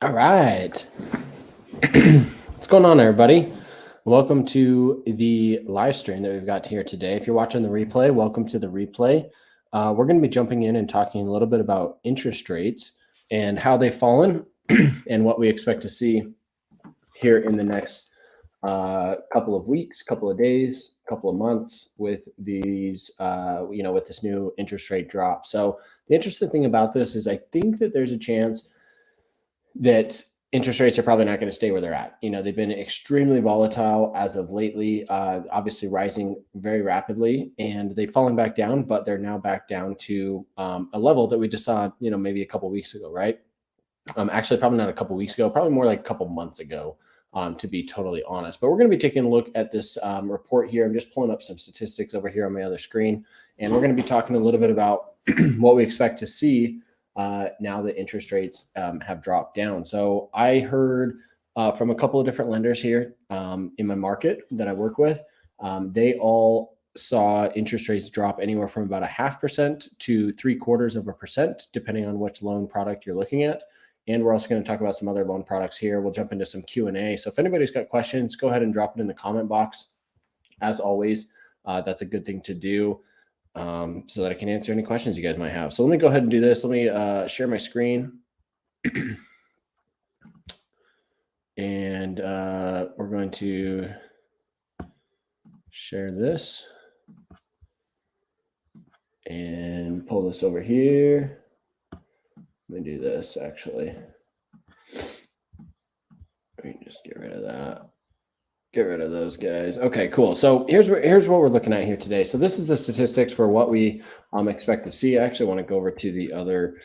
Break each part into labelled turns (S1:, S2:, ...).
S1: All right. What's going on, everybody? Welcome to the live stream that we've got here today. If you're watching the replay, welcome to the replay. We're going to be jumping in and talking a little bit about interest rates and how they've fallen and what we expect to see here in the next couple of weeks, couple of days, couple of months with these, with this new interest rate drop. So the interesting thing about this is I think that there's a chance that interest rates are probably not going to stay where they're at. They've been extremely volatile as of lately, obviously rising very rapidly, and they've fallen back down, but they're now back down to a level that we just saw, maybe a couple of weeks ago, right? Actually, probably not a couple of weeks ago, probably more like a couple months ago, to be totally honest. But we're going to be taking a look at this report here. I'm just pulling up some statistics over here on my other screen, and we're going to be talking a little bit about what we expect to see now that interest rates have dropped down. So I heard from a couple of different lenders here in my market that I work with. They all saw interest rates drop anywhere from about 0.5% to 0.75%, depending on which loan product you're looking at. And we're also going to talk about some other loan products here. We'll jump into some Q&A. So if anybody's got questions, go ahead and drop it in the comment box. As always, that's a good thing to do. So that I can answer any questions you guys might have. So let me go ahead and do this. Let me share my screen. And we're going to share this and pull this over here. Let me do this actually. Let me just get rid of that. Get rid of those guys. Okay, cool. So here's what we're looking at here today. So this is the statistics for what we expect to see. I actually want to go over to the other,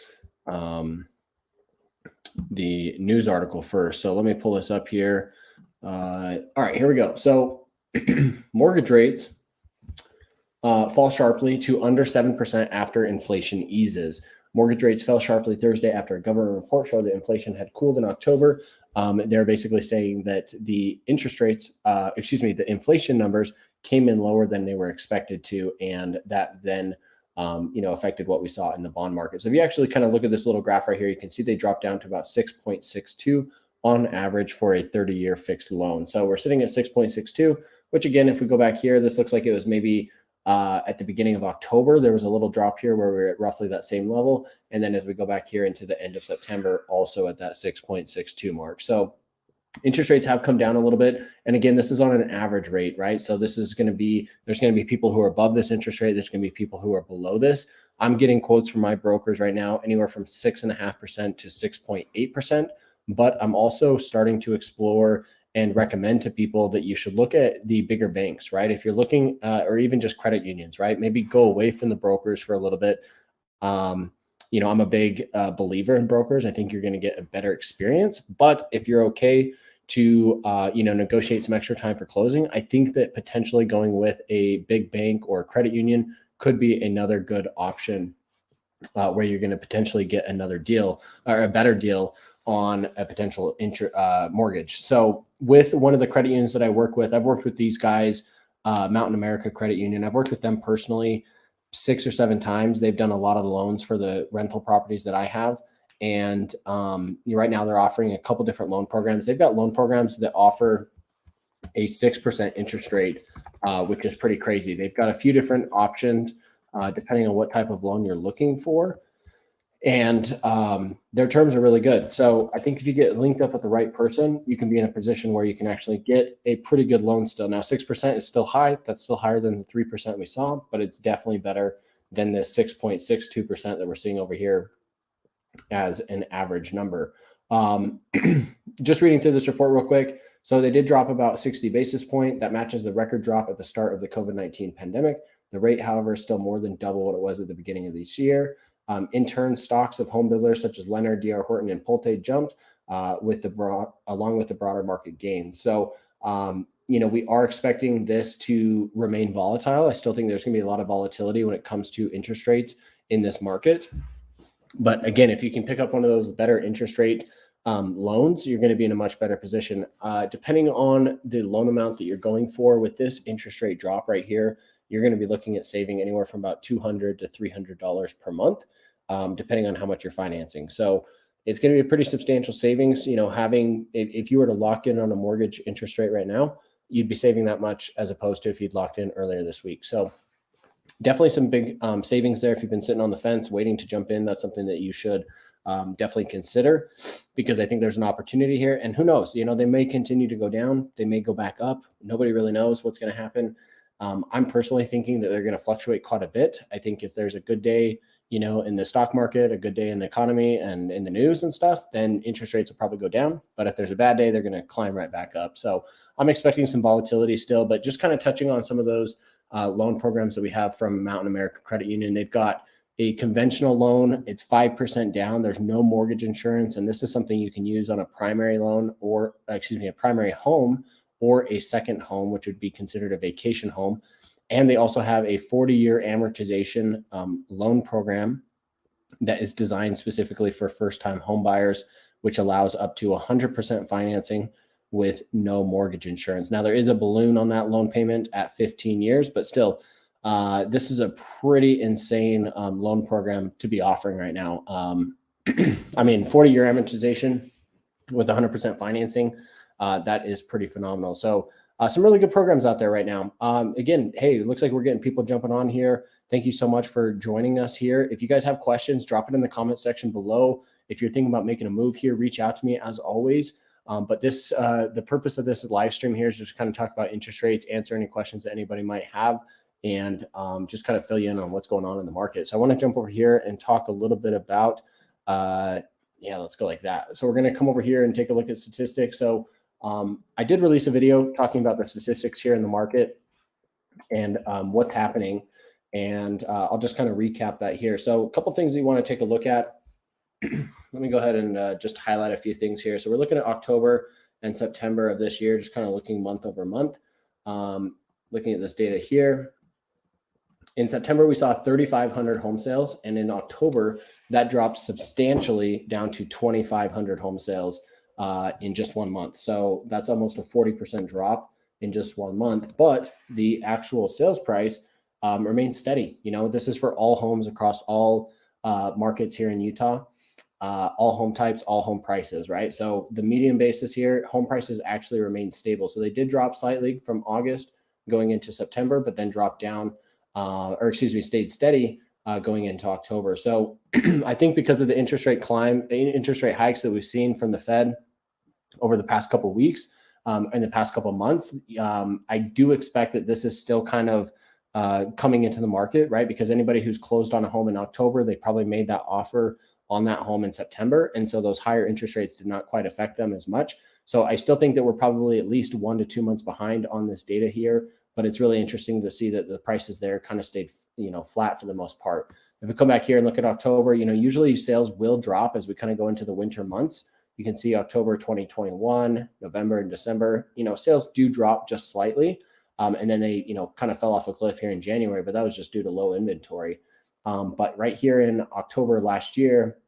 S1: the news article first. So let me pull this up here. All right, here we go. So mortgage rates fall sharply to under 7% after inflation eases. Mortgage rates fell sharply Thursday after a government report showed that inflation had cooled in October. They're basically saying that the interest rates, the inflation numbers came in lower than they were expected to, and that then, affected what we saw in the bond market. So if you actually kind of look at this little graph right here, you can see they dropped down to about 6.62 on average for a 30-year fixed loan. So we're sitting at 6.62, which again, if we go back here, this looks like it was maybe at the beginning of October, there was a little drop here where we're at roughly that same level. And then as we go back here into the end of September, also at that 6.62 mark. So interest rates have come down a little bit. And again, this is on an average rate, right? So this is going to be, there's going to be people who are above this interest rate. There's going to be people who are below this. I'm getting quotes from my brokers right now, anywhere from 6.5% to 6.8%. But I'm also starting to explore and recommend to people that you should look at the bigger banks, right? If you're looking, or even just credit unions, right? Maybe go away from the brokers for a little bit. I'm a big believer in brokers. I think you're going to get a better experience. But if you're okay to, negotiate some extra time for closing, I think that potentially going with a big bank or a credit union could be another good option where you're going to potentially get another deal or a better deal on a potential mortgage. So with one of the credit unions that I work with, I've worked with these guys, Mountain America Credit Union. I've worked with them personally 6 or 7 times. They've done a lot of the loans for the rental properties that I have. And right now they're offering a couple different loan programs. They've got loan programs that offer a 6% interest rate, which is pretty crazy. They've got a few different options depending on what type of loan you're looking for. And their terms are really good. So I think if you get linked up with the right person, you can be in a position where you can actually get a pretty good loan still. Now, 6% is still high. That's still higher than the 3% we saw, but it's definitely better than the 6.62% that we're seeing over here as an average number. Just reading through this report real quick. So they did drop about 60 basis points. That matches the record drop at the start of the COVID-19 pandemic. The rate, however, is still more than double what it was at the beginning of this year. In turn, stocks of home builders such as Lennar, D.R. Horton, and Pulte jumped along with the broader market gains. So, we are expecting this to remain volatile. I still think there's going to be a lot of volatility when it comes to interest rates in this market. But again, if you can pick up one of those better interest rate loans, you're going to be in a much better position. Depending on the loan amount that you're going for with this interest rate drop right here, you're going to be looking at saving anywhere from about $200 to $300 per month, depending on how much you're financing. So it's going to be a pretty substantial savings. You know, having, if you were to lock in on a mortgage interest rate right now, you'd be saving that much as opposed to if you'd locked in earlier this week. So definitely some big savings there. If you've been sitting on the fence waiting to jump in, that's something that you should definitely consider, because I think there's an opportunity here. And who knows, you know, they may continue to go down. They may go back up. Nobody really knows what's going to happen. I'm personally thinking that they're going to fluctuate quite a bit. I think if there's a good day, you know, in the stock market, a good day in the economy and in the news and stuff, then interest rates will probably go down. But if there's a bad day, they're going to climb right back up. So I'm expecting some volatility still, but just kind of touching on some of those loan programs that we have from Mountain America Credit Union. They've got a conventional loan. It's 5% down. There's no mortgage insurance. And this is something you can use on a primary loan or, a primary home or a second home, which would be considered a vacation home. And they also have a 40-year amortization loan program that is designed specifically for first-time home buyers, which allows up to 100% financing with no mortgage insurance. Now, there is a balloon on that loan payment at 15 years, but still, this is a pretty insane loan program to be offering right now. I mean, 40-year amortization with 100% financing, that is pretty phenomenal. So some really good programs out there right now. Again, hey, it looks like we're getting people jumping on here. Thank you so much for joining us here. If you guys have questions, drop it in the comment section below. If you're thinking about making a move here, reach out to me as always. But this, the purpose of this live stream here is just kind of talk about interest rates, answer any questions that anybody might have, and just kind of fill you in on what's going on in the market. So I want to jump over here and talk a little bit about, let's go like that. So we're going to come over here and take a look at statistics. So I did release a video talking about the statistics here in the market and what's happening. And I'll just kind of recap that here. So a couple things that you want to take a look at. Let me go ahead and just highlight a few things here. So we're looking at October and September of this year, just kind of looking month over month. Looking at this data here. In September, we saw 3,500 home sales. And in October, that dropped substantially down to 2,500 home sales in just 1 month. So that's almost a 40% drop in just 1 month. But the actual sales price remains steady. You know, this is for all homes across all markets here in Utah. All home types, all home prices, right? So the median basis here, home prices actually remain stable. So they did drop slightly from August going into September, but then dropped down, stayed steady going into October. So I think because of the interest rate hikes that we've seen from the Fed over the past couple of weeks and the past couple of months, I do expect that this is still kind of coming into the market, right? Because anybody who's closed on a home in October, they probably made that offer on that home in September. And so those higher interest rates did not quite affect them as much. So I still think that we're probably at least 1 to 2 months behind on this data here, but it's really interesting to see that the prices there kind of stayed, flat for the most part. If we come back here and look at October, usually sales will drop as we kind of go into the winter months. You can see October 2021, November and December, sales do drop just slightly. And then they, kind of fell off a cliff here in January, but that was just due to low inventory. But right here in October last year,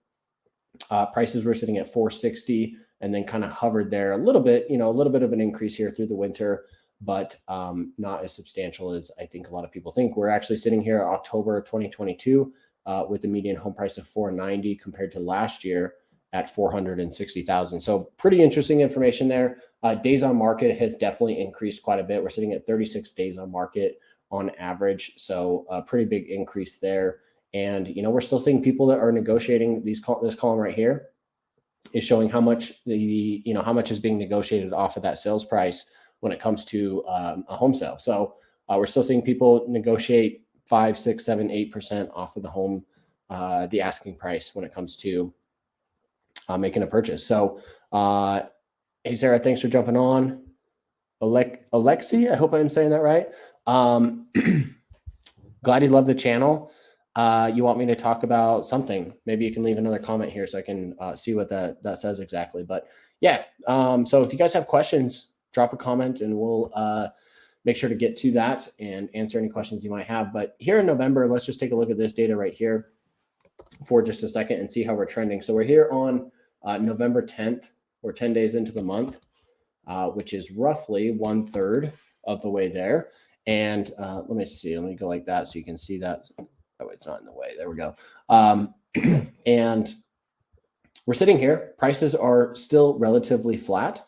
S1: prices were sitting at 460 and then kind of hovered there a little bit, a little bit of an increase here through the winter, but not as substantial as I think a lot of people think. We're actually sitting here October 2022 with a median home price of 490 compared to last year at 460,000. So pretty interesting information there. Days on market has definitely increased quite a bit. We're sitting at 36 days on market on average. So a pretty big increase there. And, we're still seeing people that are negotiating this column right here is showing how much how much is being negotiated off of that sales price when it comes to a home sale. So we're still seeing people negotiate 5, 6, 7, 8% off of the home, the asking price when it comes to making a purchase. So, hey, Sarah, thanks for jumping on. Alexi, I hope I'm saying that right. Glad you love the channel. You want me to talk about something? Maybe you can leave another comment here so I can see what that says exactly. But yeah, so if you guys have questions, drop a comment and we'll make sure to get to that and answer any questions you might have. But here in November, let's just take a look at this data right here for just a second and see how we're trending. So we're here on November 10th. We're 10 days into the month, which is roughly 1/3 of the way there. And let me see. Let me go like that so you can see that. Oh, it's not in the way. There we go. And we're sitting here. Prices are still relatively flat.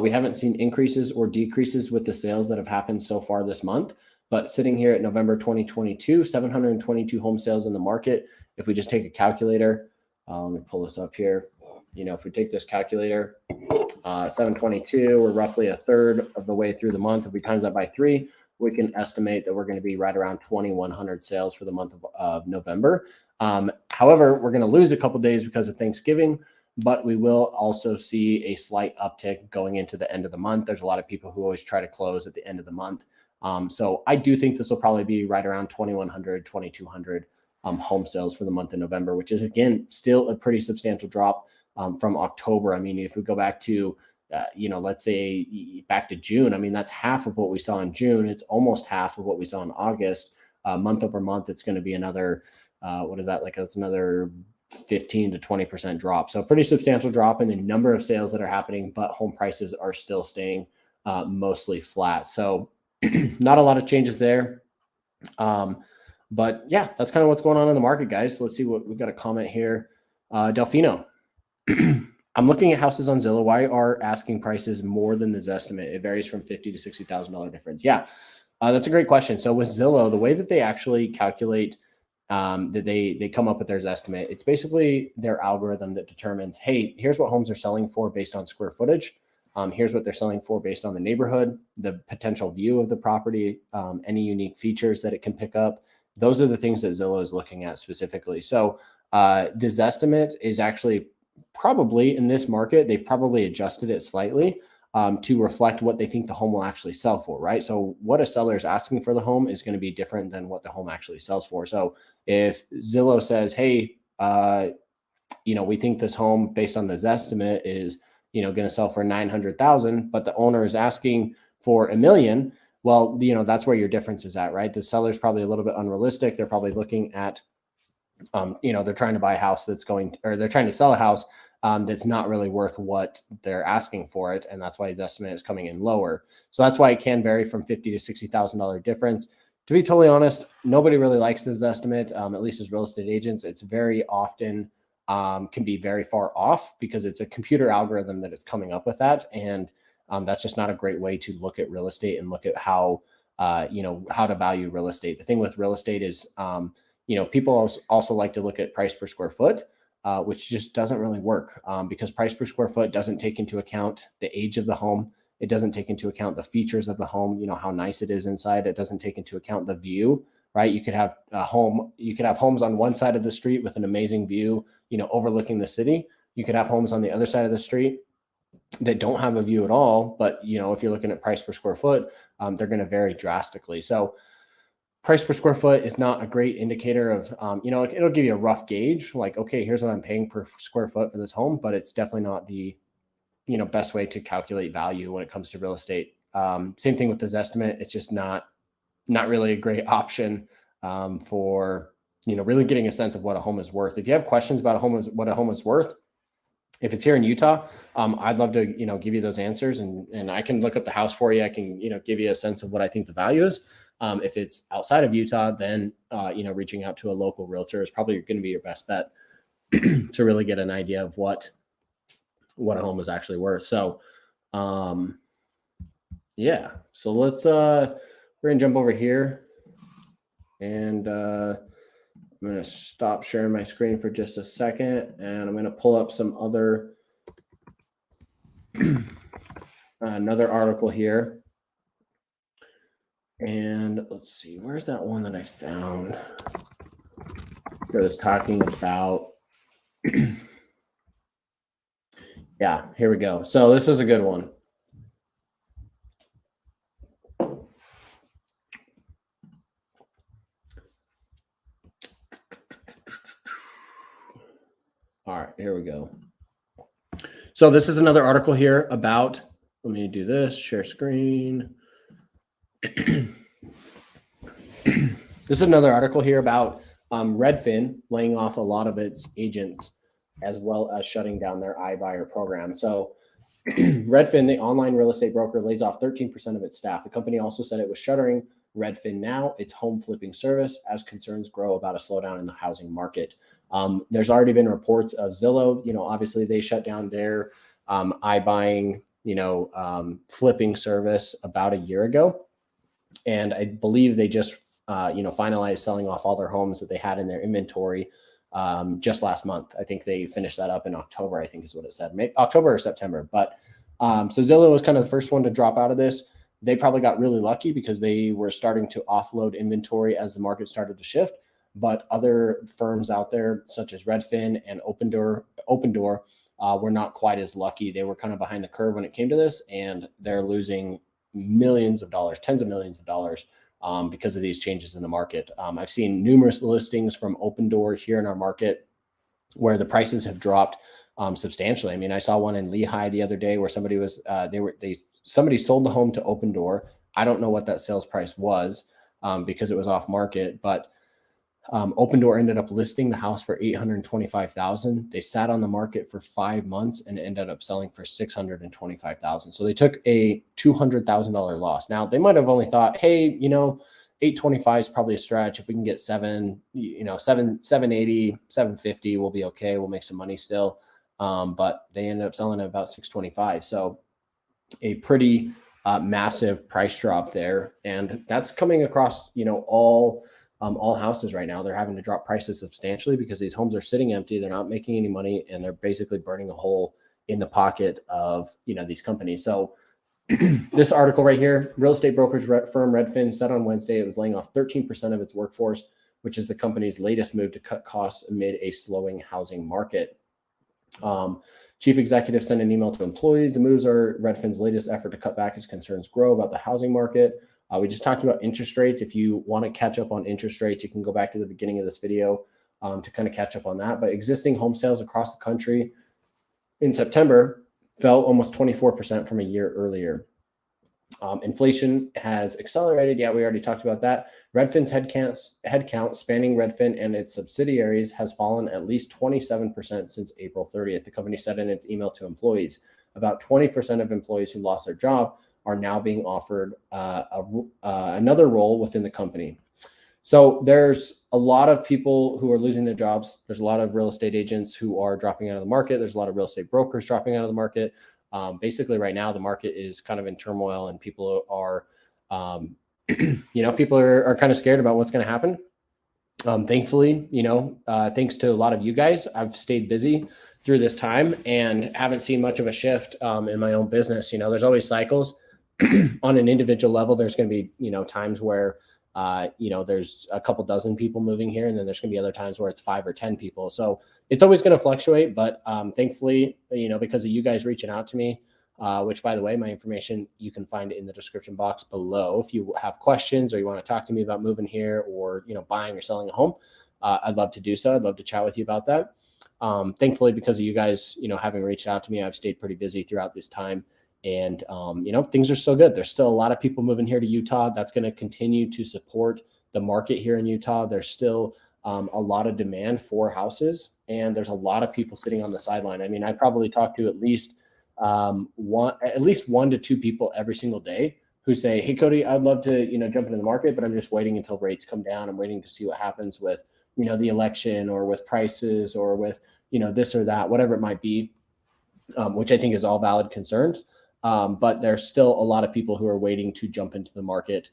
S1: We haven't seen increases or decreases with the sales that have happened so far this month. But sitting here at November 2022, 722 home sales in the market. If we just take a calculator, let me pull this up here. If we take this calculator, 722, we're roughly a third of the way through the month. If we times that by 3, we can estimate that we're going to be right around 2,100 sales for the month of November. However, we're going to lose a couple days because of Thanksgiving, but we will also see a slight uptick going into the end of the month. There's a lot of people who always try to close at the end of the month. So I do think this will probably be right around 2,100, 2,200 home sales for the month of November, which is, again, still a pretty substantial drop from October. I mean, if we go back to, let's say back to June, I mean, that's half of what we saw in June. It's almost half of what we saw in August. Month over month, it's going to be another, that's another 15 to 20% drop. So a pretty substantial drop in the number of sales that are happening, but home prices are still staying mostly flat. So not a lot of changes there. But yeah, that's kind of what's going on in the market, guys. Let's see what we've got a comment here. Delfino. I'm looking at houses on Zillow. Why are asking prices more than the Zestimate? It varies from $50,000 to $60,000 difference. Yeah, that's a great question. So with Zillow, the way that they actually calculate that they come up with their Zestimate, it's basically their algorithm that determines, hey, here's what homes are selling for based on square footage. Here's what they're selling for based on the neighborhood, the potential view of the property, any unique features that it can pick up. Those are the things that Zillow is looking at specifically. So the Zestimate is actually probably in this market, they've probably adjusted it slightly to reflect what they think the home will actually sell for, right? So what a seller is asking for the home is going to be different than what the home actually sells for. So if Zillow says, hey, we think this home based on the Zestimate is, going to sell for 900,000, but the owner is asking for $1 million. Well, that's where your difference is at, right? The seller's probably a little bit unrealistic. They're probably looking at, they're trying to buy a house they're trying to sell a house that's not really worth what they're asking for it. And that's why his estimate is coming in lower. So that's why it can vary from $50,000 to $60,000 difference. To be totally honest, nobody really likes this estimate, at least as real estate agents. It's very often can be very far off because it's a computer algorithm that is coming up with that. And that's just not a great way to look at real estate and look at how to value real estate. The thing with real estate is, people also like to look at price per square foot, which just doesn't really work because price per square foot doesn't take into account the age of the home. It doesn't take into account the features of the home, how nice it is inside. It doesn't take into account the view, right? You could have homes on one side of the street with an amazing view, overlooking the city. You could have homes on the other side of the street that don't have a view at all. But, if you're looking at price per square foot, they're going to vary drastically. So price per square foot is not a great indicator of, it'll give you a rough gauge, like, okay, here's what I'm paying per square foot for this home, but it's definitely not the, best way to calculate value when it comes to real estate. Same thing with this estimate. It's just not really a great option for, really getting a sense of what a home is worth. If you have questions about what a home is worth, if it's here in Utah, I'd love to, give you those answers and I can look up the house for you. I can, give you a sense of what I think the value is. If it's outside of Utah, then, reaching out to a local realtor is probably going to be your best bet to really get an idea of what a home is actually worth. So, yeah, so let's, we're going to jump over here and, I'm going to stop sharing my screen for just a second and I'm going to pull up some other, another article here. And let's see, where's that one that I found that was talking about, yeah, here we go. So this is a good one. All right, here we go. So this is another article here about, let me do this, share screen. This is another article here about Redfin laying off a lot of its agents as well as shutting down their iBuyer program. So Redfin, the online real estate broker, lays off 13% of its staff. The company also said it was shuttering Redfin Now, its home flipping service, as concerns grow about a slowdown in the housing market. There's already been reports of Zillow. Obviously they shut down their iBuying, flipping service about a year ago. And I believe they just, finalized selling off all their homes that they had in their inventory just last month. I think they finished that up in October, I think is what it said, maybe October or September. But so Zillow was kind of the first one to drop out of this. They probably got really lucky because they were starting to offload inventory as the market started to shift. But other firms out there, such as Redfin and Opendoor, were not quite as lucky. They were kind of behind the curve when it came to this, and they're losing millions of dollars, tens of millions of dollars because of these changes in the market. I've seen numerous listings from Opendoor here in our market where the prices have dropped substantially. I mean, I saw one in Lehigh the other day where somebody was somebody sold the home to Opendoor. I don't know what that sales price was because it was off market, but Opendoor ended up listing the house for $825,000. They sat on the market for 5 months and ended up selling for $625,000. So they took a $200,000 loss. Now they might have only thought, hey, 825 is probably a stretch. If we can get 780, 750, we'll be okay. We'll make some money still. But they ended up selling at about 625. So a pretty massive price drop there. And that's coming across, all houses right now. They're having to drop prices substantially because these homes are sitting empty. They're not making any money, and they're basically burning a hole in the pocket of, these companies. So this article right here, real estate brokerage firm Redfin said on Wednesday it was laying off 13% of its workforce, which is the company's latest move to cut costs amid a slowing housing market. Chief executive sent an email to employees. The moves are Redfin's latest effort to cut back as concerns grow about the housing market. We just talked about interest rates. If you want to catch up on interest rates, you can go back to the beginning of this video to kind of catch up on that. But existing home sales across the country in September fell almost 24% from a year earlier. Inflation has accelerated. Yeah, we already talked about that. Redfin's headcount spanning Redfin and its subsidiaries has fallen at least 27% since April 30th. The company said in its email to employees, about 20% of employees who lost their job are now being offered another role within the company. So there's a lot of people who are losing their jobs. There's a lot of real estate agents who are dropping out of the market. There's a lot of real estate brokers dropping out of the market. Basically right now, the market is kind of in turmoil, and people are, people are kind of scared about what's going to happen. Thankfully, thanks to a lot of you guys, I've stayed busy through this time and haven't seen much of a shift in my own business. There's always cycles on an individual level. There's going to be, times where, there's a couple dozen people moving here, and then there's going to be other times where it's 5 or 10 people. So it's always going to fluctuate. But thankfully, because of you guys reaching out to me, which, by the way, my information you can find in the description box below. If you have questions or you want to talk to me about moving here or, buying or selling a home, I'd love to do so. I'd love to chat with you about that. Thankfully, because of you guys, having reached out to me, I've stayed pretty busy throughout this time. And, things are still good. There's still a lot of people moving here to Utah. That's going to continue to support the market here in Utah. There's still a lot of demand for houses, and there's a lot of people sitting on the sideline. I mean, I probably talk to at least one to two people every single day who say, hey, Cody, I'd love to, jump into the market, but I'm just waiting until rates come down. I'm waiting to see what happens with, the election or with prices or with, this or that, whatever it might be, which I think is all valid concerns. But there's still a lot of people who are waiting to jump into the market,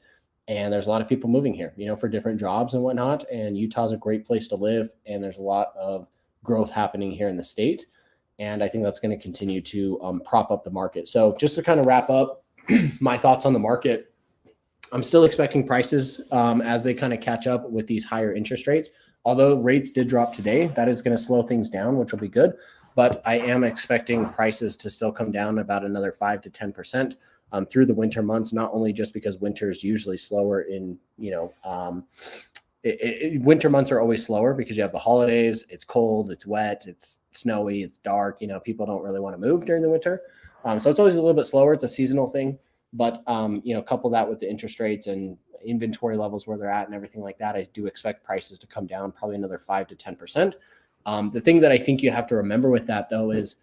S1: and there's a lot of people moving here, for different jobs and whatnot. And Utah's a great place to live, and there's a lot of growth happening here in the state. And I think that's going to continue to prop up the market. So just to kind of wrap up my thoughts on the market, I'm still expecting prices as they kind of catch up with these higher interest rates. Although rates did drop today, that is going to slow things down, which will be good. But I am expecting prices to still come down about another 5 to 10% through the winter months, not only just because winter is usually slower in, winter months are always slower because you have the holidays, it's cold, it's wet, it's snowy, it's dark, people don't really want to move during the winter. So it's always a little bit slower. It's a seasonal thing, but, couple that with the interest rates and inventory levels where they're at and everything like that, I do expect prices to come down probably another 5 to 10%. The thing that I think you have to remember with that, though, is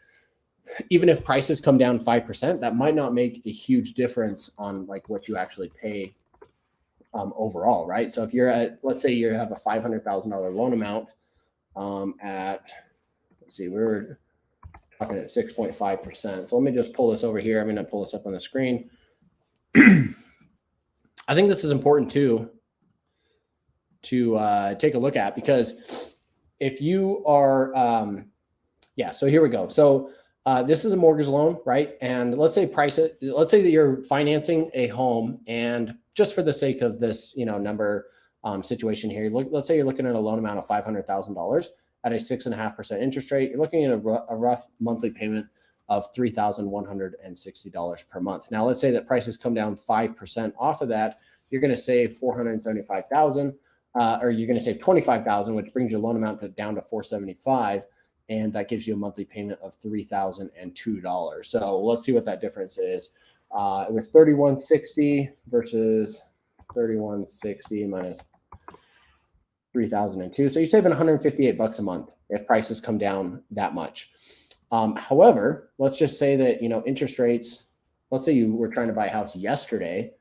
S1: even if prices come down 5%, that might not make a huge difference on like what you actually pay overall, right? So if you're at, let's say you have a $500,000 loan amount at, let's see, we're talking at 6.5%. So let me just pull this over here. I'm going to pull this up on the screen. I think this is important too to take a look at, because if you are, so here we go. So this is a mortgage loan, right? And let's say let's say that you're financing a home, and just for the sake of this, number situation here, let's say you're looking at a loan amount of $500,000 at a 6.5% interest rate. You're looking at a rough monthly payment of $3,160 per month. Now, let's say that prices come down 5% off of that. You're going to save $475,000, or you're going to save $25,000, which brings your loan amount down to $475,000. And that gives you a monthly payment of $3,002. So let's see what that difference is. It was $3,160 versus $3,160 minus $3,002. So you're saving $158 a month if prices come down that much. However, let's just say that, interest rates, let's say you were trying to buy a house yesterday,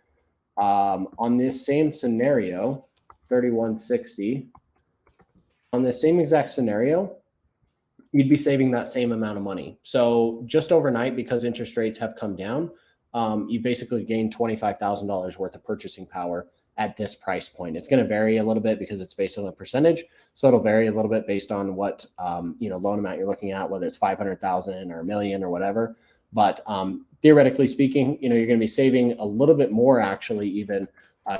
S1: on this same scenario, $3,160, on the same exact scenario, you'd be saving that same amount of money. So just overnight, because interest rates have come down, you basically gained $25,000 worth of purchasing power at this price point. It's going to vary a little bit because it's based on a percentage. So it'll vary a little bit based on what, loan amount you're looking at, whether it's 500,000 or $1 million or whatever. But theoretically speaking, you're going to be saving a little bit more, actually, even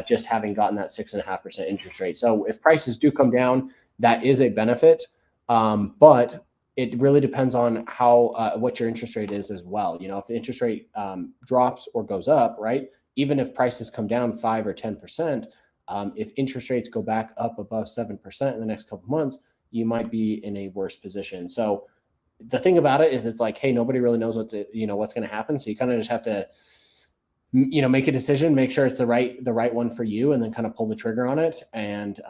S1: just having gotten that 6.5% interest rate. So if prices do come down, that is a benefit. But it really depends on how what your interest rate is as well. If the interest rate drops or goes up, right? Even if prices come down 5 or 10%, if interest rates go back up above 7% in the next couple of months, you might be in a worse position. So the thing about it is, it's like, hey, nobody really knows what's going to happen. So you kind of just have to, make a decision, make sure it's the right one for you, and then kind of pull the trigger on it and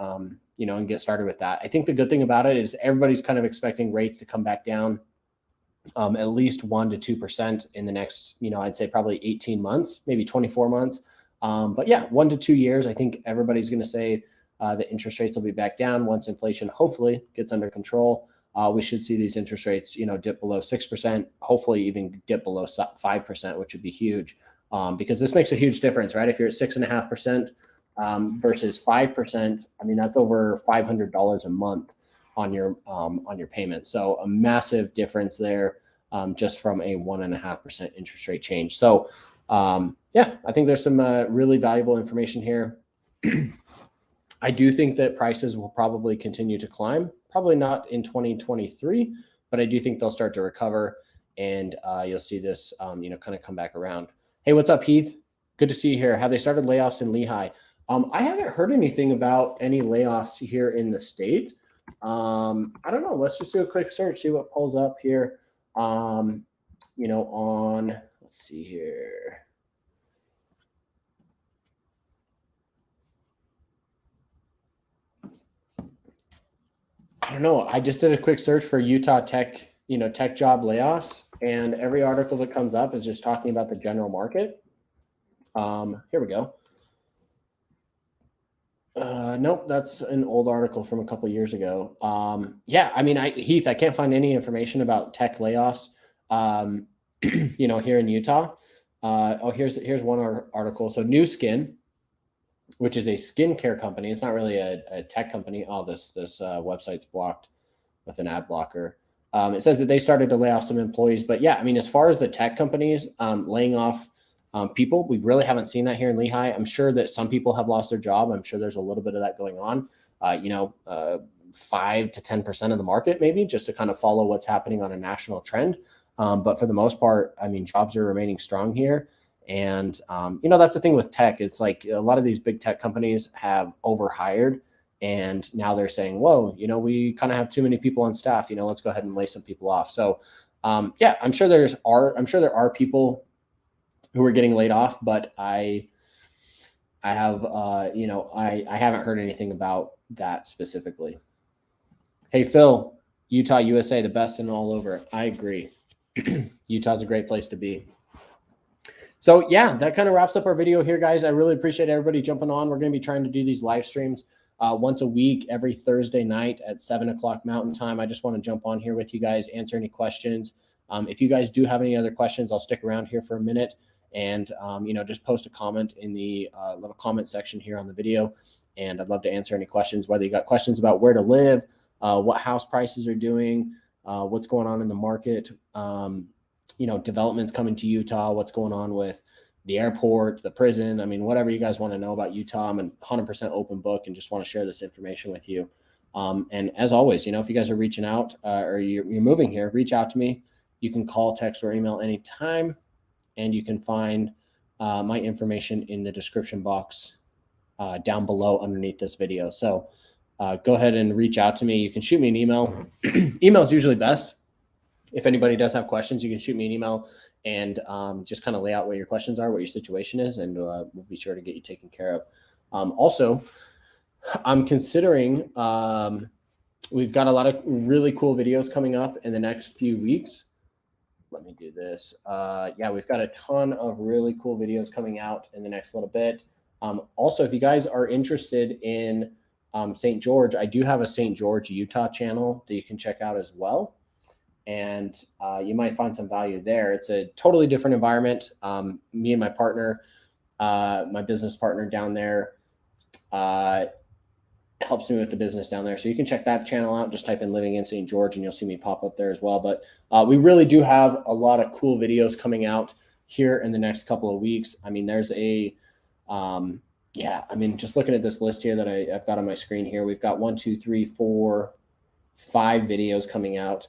S1: get started with that. I think the good thing about it is everybody's kind of expecting rates to come back down at least 1% to 2% in the next, I'd say probably 18 months, maybe 24 months. But yeah, 1 to 2 years, I think everybody's going to say the interest rates will be back down once inflation hopefully gets under control. We should see these interest rates, dip below 6%, hopefully even dip below 5%, which would be huge, because this makes a huge difference, right? If you're at 6.5%, versus 5%, I mean, that's over $500 a month on your payment. So a massive difference there, just from a 1.5% interest rate change. So I think there's some really valuable information here. I do think that prices will probably continue to climb, probably not in 2023, but I do think they'll start to recover, and you'll see this, kind of come back around. Hey, what's up, Heath? Good to see you here. Have they started layoffs in Lehigh? I haven't heard anything about any layoffs here in the state. I don't know. Let's just do a quick search, see what pulls up here. Let's see here. I don't know. I just did a quick search for Utah tech, tech job layoffs, and every article that comes up is just talking about the general market. Here we go. Nope, that's an old article from a couple of years ago. Heath, I can't find any information about tech layoffs, here in Utah. Here's one article. So Nu Skin, which is a skincare company. It's not really a tech company. Oh, this website's blocked with an ad blocker. It says that they started to lay off some employees, but yeah, I mean, as far as the tech companies laying off people, we really haven't seen that here in Lehigh. I'm sure that some people have lost their job. I'm sure there's a little bit of that going on. 5 to 10% of the market, maybe, just to kind of follow what's happening on a national trend. But for the most part, I mean, jobs are remaining strong here. And, that's the thing with tech. It's like a lot of these big tech companies have overhired, and now they're saying, whoa, we kind of have too many people on staff, let's go ahead and lay some people off. So, I'm sure there are people who are getting laid off, but I haven't heard anything about that specifically. Hey, Phil, Utah, USA, the best and all over. I agree. Utah's a great place to be. So yeah, that kind of wraps up our video here, guys. I really appreciate everybody jumping on. We're going to be trying to do these live streams once a week, every Thursday night at 7 o'clock Mountain Time. I just want to jump on here with you guys, answer any questions. If you guys do have any other questions, I'll stick around here for a minute and, just post a comment in the little comment section here on the video. And I'd love to answer any questions, whether you got questions about where to live, what house prices are doing, what's going on in the market, developments coming to Utah, what's going on with the airport, the prison. I mean, whatever you guys want to know about Utah, I'm a 100% open book and just want to share this information with you. And as always, if you guys are reaching out or you're moving here, reach out to me. You can call, text, or email anytime. And you can find my information in the description box down below underneath this video. So go ahead and reach out to me. You can shoot me an email. Email is usually best. If anybody does have questions, you can shoot me an email and just kind of lay out what your questions are, what your situation is, and we'll be sure to get you taken care of. Also, I'm considering, we've got a lot of really cool videos coming up in the next few weeks. Let me do this. We've got a ton of really cool videos coming out in the next little bit. Also, if you guys are interested in St. George, I do have a St. George, Utah channel that you can check out as well. And you might find some value there. It's a totally different environment. Me and my partner, my business partner down there, helps me with the business down there. So you can check that channel out. Just type in Living in St. George and you'll see me pop up there as well. But we really do have a lot of cool videos coming out here in the next couple of weeks. I mean, there's just looking at this list here that I've got on my screen here, we've got 5 videos coming out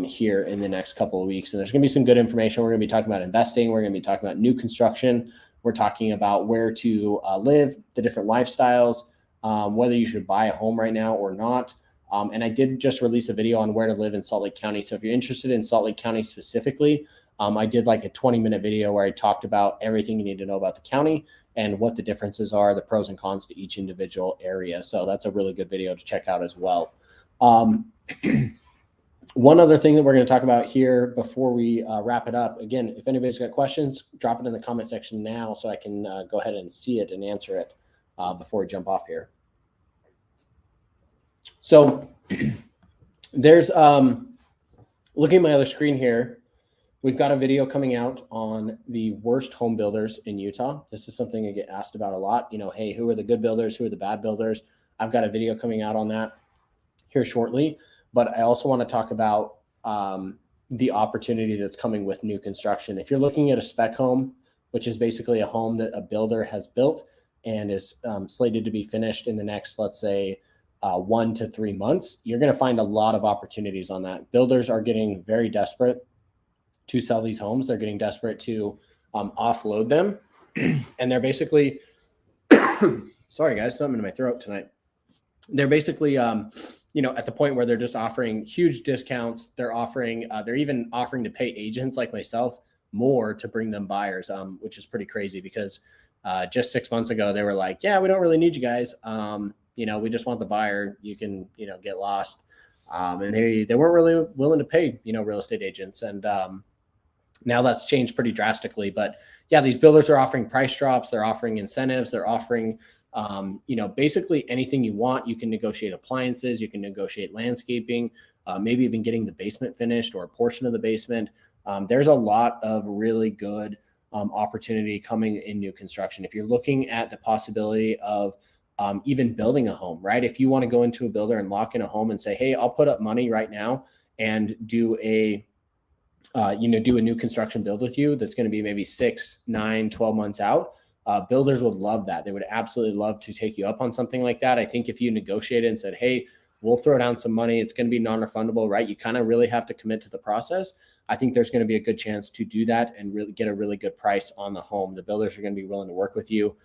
S1: here in the next couple of weeks. And there's going to be some good information. We're going to be talking about investing. We're going to be talking about new construction. We're talking about where to live, the different lifestyles, whether you should buy a home right now or not. And I did just release a video on where to live in Salt Lake County. So if you're interested in Salt Lake County specifically, I did like a 20-minute video where I talked about everything you need to know about the county and what the differences are, the pros and cons to each individual area. So that's a really good video to check out as well. One other thing that we're going to talk about here before we wrap it up, again, if anybody's got questions, drop it in the comment section now so I can go ahead and see it and answer it before we jump off here. So there's, looking at my other screen here, we've got a video coming out on the worst home builders in Utah. This is something I get asked about a lot. Hey, who are the good builders? Who are the bad builders? I've got a video coming out on that here shortly. But I also want to talk about the opportunity that's coming with new construction. If you're looking at a spec home, which is basically a home that a builder has built and is slated to be finished in the next, let's say, 1 to 3 months, you're going to find a lot of opportunities on that. Builders are getting very desperate to sell these homes. They're getting desperate to offload them. And they're basically, sorry guys, something in my throat tonight. They're basically, at the point where they're just offering huge discounts. They're even offering to pay agents like myself more to bring them buyers, which is pretty crazy because just 6 months ago, they were like, yeah, we don't really need you guys. We just want the buyer. You can, get lost. And they weren't really willing to pay, real estate agents. And now that's changed pretty drastically. But yeah, these builders are offering price drops. They're offering incentives. They're offering basically anything you want. You can negotiate appliances, you can negotiate landscaping, maybe even getting the basement finished or a portion of the basement. There's a lot of really good opportunity coming in new construction. If you're looking at the possibility of even building a home, right? If you want to go into a builder and lock in a home and say, hey, I'll put up money right now and do a new construction build with you, that's going to be maybe 6, 9, 12 months out. Builders would love that. They would absolutely love to take you up on something like that. I think if you negotiated and said, hey, we'll throw down some money, it's going to be non-refundable, right? You kind of really have to commit to the process. I think there's going to be a good chance to do that and really get a really good price on the home. The builders are going to be willing to work with you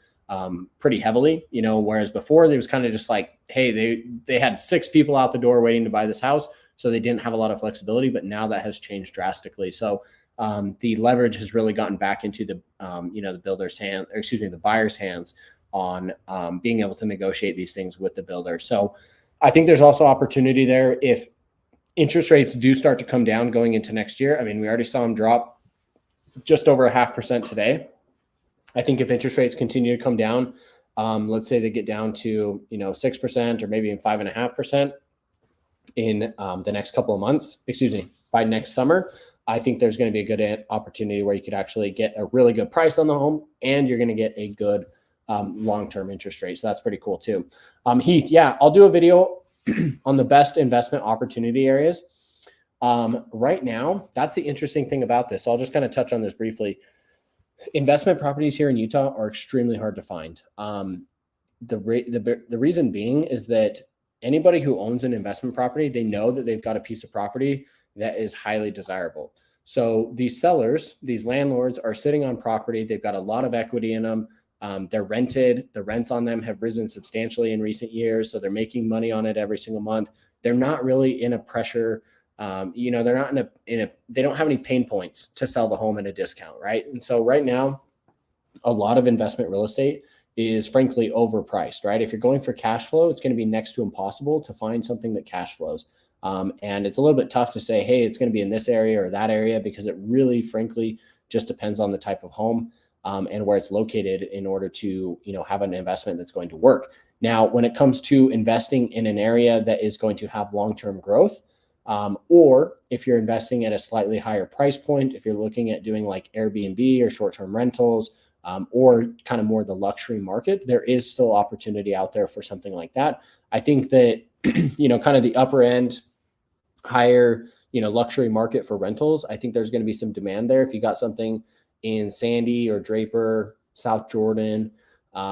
S1: pretty heavily, whereas before there was kind of just like, hey, they had 6 people out the door waiting to buy this house. So they didn't have a lot of flexibility, but now that has changed drastically. So the leverage has really gotten back into the the buyer's hands on being able to negotiate these things with the builder. So I think there's also opportunity there if interest rates do start to come down going into next year. I mean, we already saw them drop just over 0.5% today. I think if interest rates continue to come down, let's say they get down to 6% or maybe even 5.5% in the next couple of months, excuse me, by next summer, I think there's going to be a good opportunity where you could actually get a really good price on the home, and you're going to get a good long-term interest rate. So that's pretty cool too. Heath, yeah, I'll do a video on the best investment opportunity areas. Right now, that's the interesting thing about this. So I'll just kind of touch on this briefly. Investment properties here in Utah are extremely hard to find. The reason being is that anybody who owns an investment property, they know that they've got a piece of property that is highly desirable. So these sellers, these landlords are sitting on property. They've got a lot of equity in them. They're rented. The rents on them have risen substantially in recent years. So they're making money on it every single month. They're not really in a pressure. They're not they don't have any pain points to sell the home at a discount, right? And so right now, a lot of investment real estate is frankly overpriced, right? If you're going for cash flow, it's going to be next to impossible to find something that cash flows. And it's a little bit tough to say, hey, it's going to be in this area or that area, because it really, frankly, just depends on the type of home and where it's located in order to, have an investment that's going to work. Now, when it comes to investing in an area that is going to have long-term growth, or if you're investing at a slightly higher price point, if you're looking at doing like Airbnb or short-term rentals, or kind of more the luxury market, there is still opportunity out there for something like that. I think that, kind of the upper end, higher, luxury market for rentals, I think there's going to be some demand there. If you got something in Sandy or Draper, South Jordan,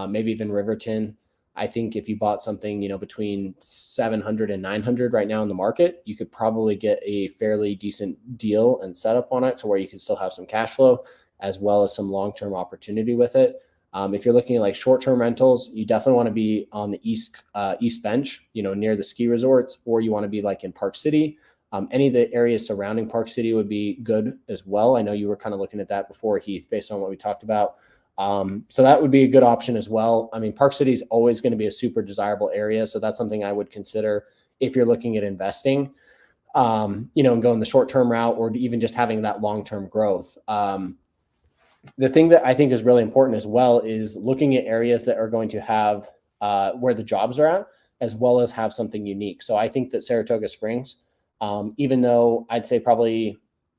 S1: maybe even Riverton, I think if you bought something, between 700 and 900 right now in the market, you could probably get a fairly decent deal and setup on it to where you can still have some cash flow as well as some long-term opportunity with it. If you're looking at like short-term rentals, you definitely want to be on the East Bench, near the ski resorts, or you want to be like in Park City. Any of the areas surrounding Park City would be good as well. I know you were kind of looking at that before, Heath, based on what we talked about. So that would be a good option as well. I mean, Park City is always going to be a super desirable area. So that's something I would consider if you're looking at investing, and going the short-term route, or even just having that long-term growth. The thing that I think is really important as well is looking at areas that are going to have where the jobs are at, as well as have something unique. So I think that Saratoga Springs, even though I'd say probably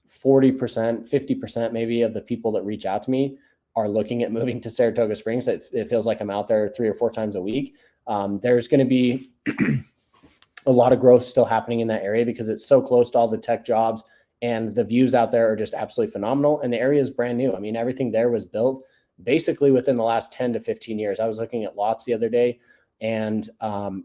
S1: 40%, 50% maybe of the people that reach out to me are looking at moving to Saratoga Springs, it feels like I'm out there 3 or 4 times a week. There's going to be a lot of growth still happening in that area because it's so close to all the tech jobs. And the views out there are just absolutely phenomenal. And the area is brand new. I mean, everything there was built basically within the last 10 to 15 years. I was looking at lots the other day and,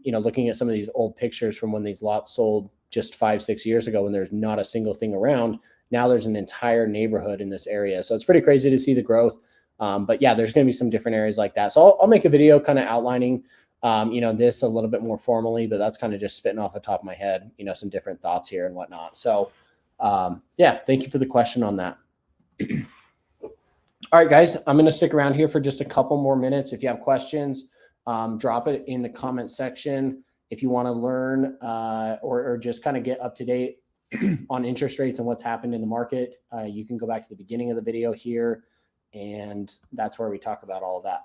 S1: looking at some of these old pictures from when these lots sold just 5-6 years ago when there's not a single thing around. Now there's an entire neighborhood in this area. So it's pretty crazy to see the growth. But yeah, there's going to be some different areas like that. So I'll make a video kind of outlining, this a little bit more formally, but that's kind of just spitting off the top of my head, some different thoughts here and whatnot. So yeah, thank you for the question on that. All right, guys, I'm going to stick around here for just a couple more minutes. If you have questions, drop it in the comment section. If you want to learn or just kind of get up to date on interest rates and what's happened in the market, you can go back to the beginning of the video here, and that's where we talk about all of that.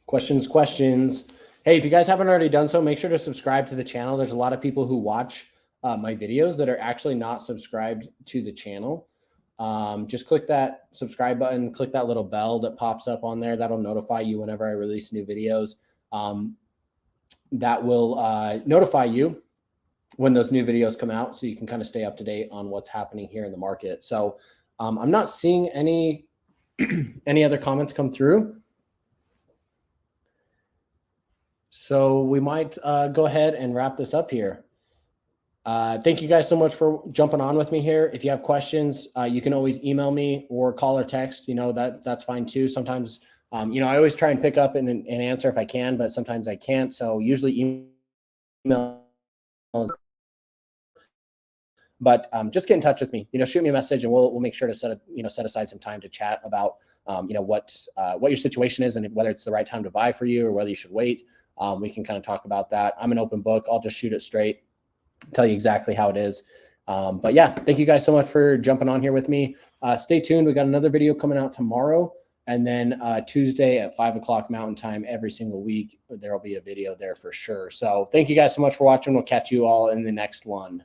S1: Questions. Hey, if you guys haven't already done so, make sure to subscribe to the channel. There's a lot of people who watch my videos that are actually not subscribed to the channel. Just click that subscribe button, click that little bell that pops up on there. That'll notify you whenever I release new videos. That will notify you when those new videos come out, so you can kind of stay up to date on what's happening here in the market. So I'm not seeing any other comments come through. So we might go ahead and wrap this up here. Thank you guys so much for jumping on with me here. If you have questions, you can always email me or call or text. That's fine too. Sometimes, I always try and pick up and answer if I can, but sometimes I can't. So usually email. But just get in touch with me. Shoot me a message, and we'll make sure to set aside some time to chat about what your situation is and whether it's the right time to buy for you or whether you should wait. We can kind of talk about that. I'm an open book. I'll just shoot it straight, tell you exactly how it is. But yeah, thank you guys so much for jumping on here with me. Stay tuned. We got another video coming out tomorrow. And then Tuesday at 5 o'clock Mountain Time every single week, there will be a video there for sure. So thank you guys so much for watching. We'll catch you all in the next one.